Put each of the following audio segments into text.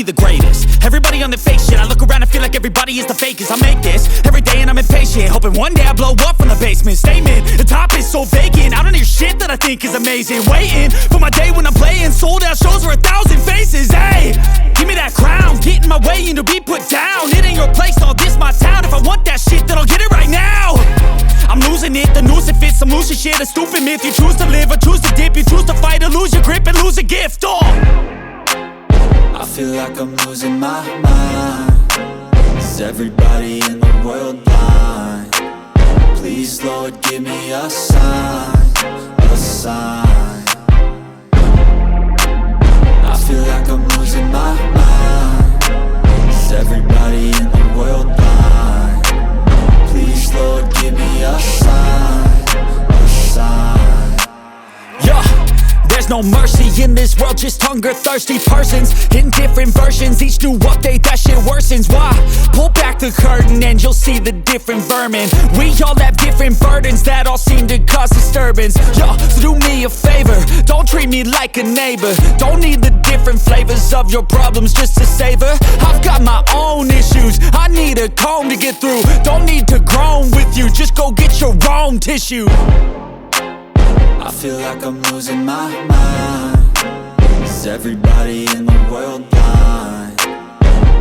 the greatest. Everybody on the fake shit, I look around and feel like everybody is the fakest. I make this every day and I'm impatient, hoping one day I blow up from the basement. Statement, the top is so vacant, I don't hear shit that I think is amazing. Waiting for my day when I'm playing sold out shows for 1,000 faces. Hey, give me that crown, get in my way and to be put down. It ain't your place, all this my town. If I want that shit, then I'll get it right now. I'm losing it, the noose it fits, some losing shit, a stupid myth. You choose to live or choose to dip, you choose to fight or lose your grip and lose a gift. I feel like I'm losing my mind. Is everybody in the world blind? Please, Lord, give me a sign, a sign. I feel like I'm losing my mind. Is everybody in the world blind? Please, Lord, give me a sign, a sign. Yeah. There's no mercy in this world, just hunger-thirsty persons in different versions. Each new update, that shit worsens. Why? Pull back the curtain and you'll see the different vermin. We all have different burdens that all seem to cause disturbance. Yo, so do me a favor, don't treat me like a neighbor. Don't need the different flavors of your problems just to savor. I've got my own issues, I need a comb to get through. Don't need to groan with you, just go get your own tissue. I feel like I'm losing my mind. Is everybody in the world blind?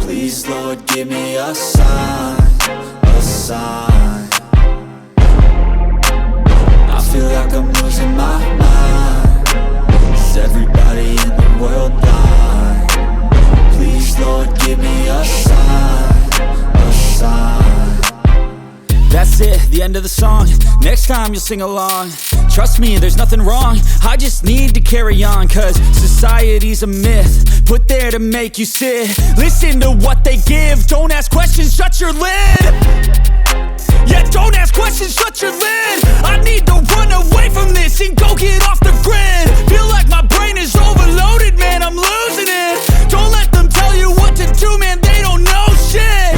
Please, Lord, give me a sign, a sign. I feel like I'm losing my mind. Is everybody in the world blind? Please, Lord, give me a sign, a sign. That's it, the end of the song. Next time you'll sing along. Trust me, there's nothing wrong, I just need to carry on. Cause society's a myth, put there to make you sit. Listen to what they give, don't ask questions, shut your lid. Yeah, don't ask questions, shut your lid. I need to run away from this and go get off the grid. Feel like my brain is overloaded, man, I'm losing it. Don't let them tell you what to do, man, they don't know shit.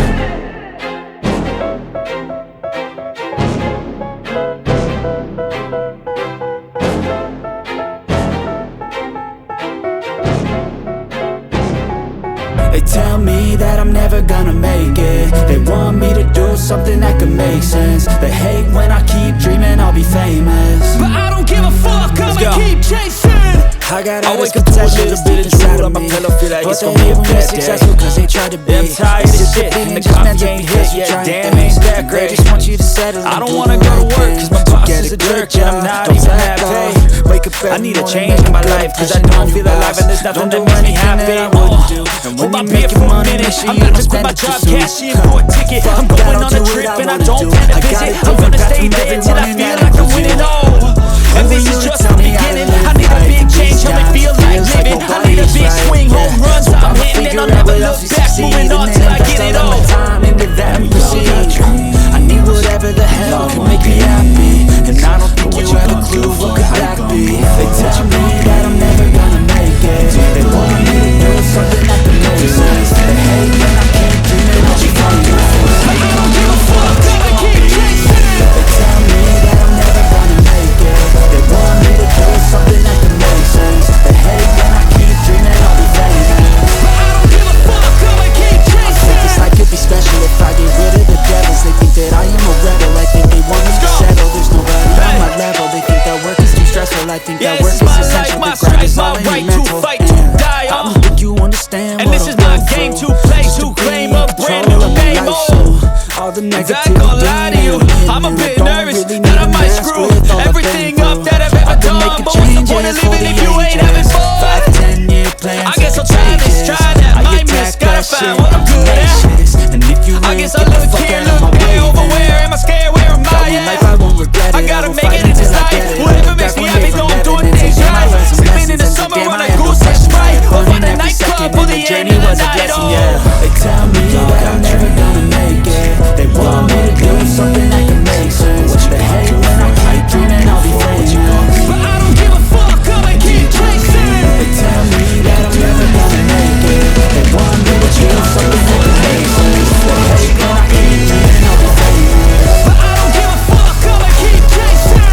They tell me that I'm never gonna make it. They want me to do something that could make sense. They hate when I keep dreaming I'll be famous, but I don't give a fuck, I'ma keep chasing. I got I all this wake up to a potential little bit of drool on my pillow, feel like it's gonna be a bad successful cause they try to be. I'm tired of shit, and the coffee ain't hit yet. Damn, ain't that great. They just want you to settle. I don't wanna go to work cause my boss is a jerk and I'm not even that paid. I need a change in my life cause I don't feel alive and there's nothing that makes me happy. Hold my beer for a minute, I'm about to quit my job, cash in for a ticket. I'm going on a trip and I don't plan to visit. I'm gonna stay there till I feel like I'm winning all. And this is just the beginning. I need a big change, help me feel like living. I need a big swing, home runs I'm hitting, and I'll never look back. Moving on till I get it all. I need whatever the hell can make me happy, and I don't think you have a clue what could that be. They tell me that I'm never gonna make it. They want me to do something that can make sense. They hate when I keep dreaming I'll be famous. I don't give a fuck, I'ma keep chasing. They tell me that I'm never gonna make it. They want me to do something that can make sense. They hate when I keep dreaming I'll be famous, but I don't give a fuck, I'ma keep chasing. I think this life could be special if I get rid of the devils. They think that I am a rebel, I think they want me to settle. There's nobody on my level, they think that work is too stressful. I think that work is essential, the grind is all in your mental. Die I don't think you understand and what this is I'm my going game through. to play, to claim a brand new name. All the I ain't negativity, gonna lie to you, I'm a bit nervous that I might screw everything up that I've ever done. But what's the point of living if you ain't having fun? 5-10 year plans, I guess I'll try this, try that, might miss, gotta find what I'm good at. And if you I ain't, guess I get the look fuck here, out of my look way, there, over then. where am I scared, where am I In life at? I won't regret it. I gotta will make fight it in this until I life, get it. whatever I'll makes be me back happy, one gon' day do from it things heaven. right. Learn some Sleeping in the lessons, summer and on a damn, I goose handle and Sprite, things or right. on a Every nightclub second for in the the end journey of the was a night. blessing, Oh, yeah. They tell me that I'm never gonna make it. They want me to do something that can make sense. They hate when I keep dreaming I'll be famous, but I don't give a fuck, I'ma keep chasing. they tell me that I'm never gonna make it. They want me to do something that can make sense. They hate when I keep dreaming I'll be famous, But I don't give a fuck, I'ma keep chasing.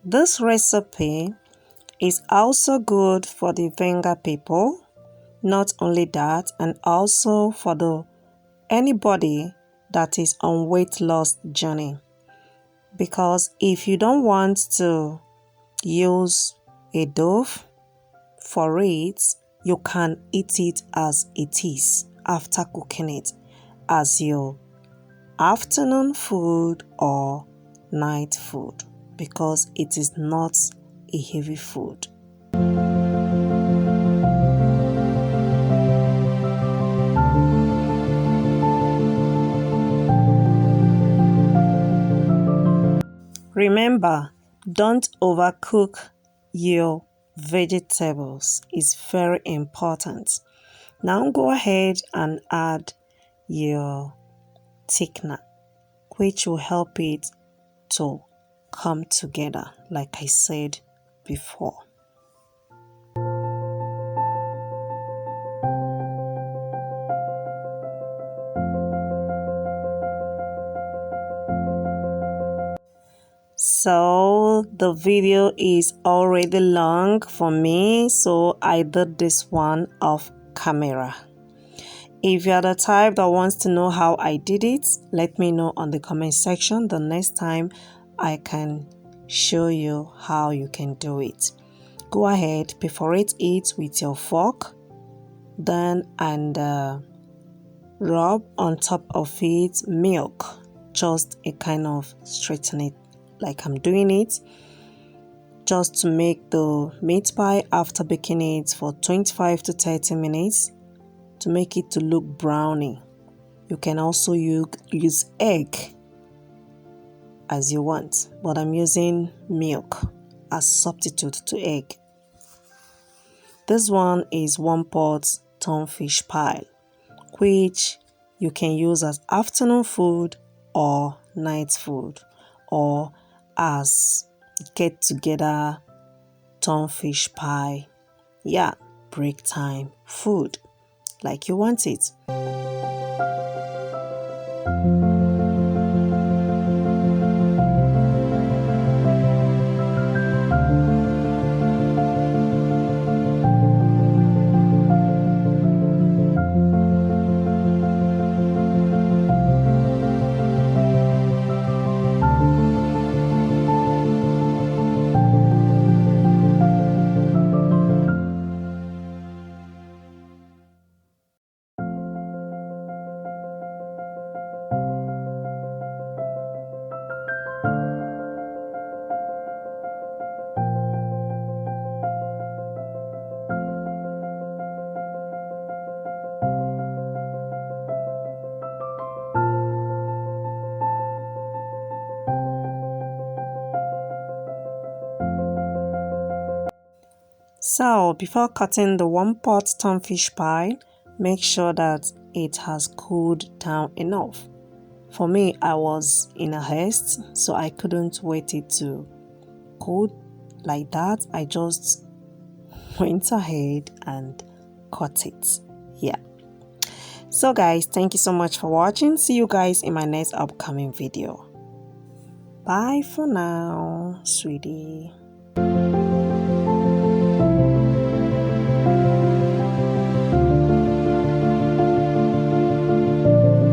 This recipe is also good for the Venga people. Not only that, and also for anybody that is on weight loss journey. Because if you don't want to use a dough for it, you can eat it as it is after cooking it as your afternoon food or night food, because it is not a heavy food. Remember, don't overcook your vegetables. It's very important. Now go ahead and add your thickener, which will help it to come together, like I said before. So the video is already long for me, so I did this one off camera. If you're the type that wants to know how I did it, let me know on the comment section. The next time I can show you how you can do it. Go ahead, perforate it with your fork, then rub on top of it milk, just a kind of straighten it like I'm doing it, just to make the meat pie after baking it for 25 to 30 minutes to make it to look browny. You can also use egg as you want, but I'm using milk as substitute to egg. This one is 1 pot tonfish pie, which you can use as afternoon food or night food, or as get together tonfish pie, yeah, break time food, like you want it. So before cutting the 1 pot tonfish pie, make sure that it has cooled down enough. For me, I was in a haste, so I couldn't wait it to cool like that. I just went ahead and cut it. Yeah. So guys, thank you so much for watching. See you guys in my next upcoming video. Bye for now, sweetie.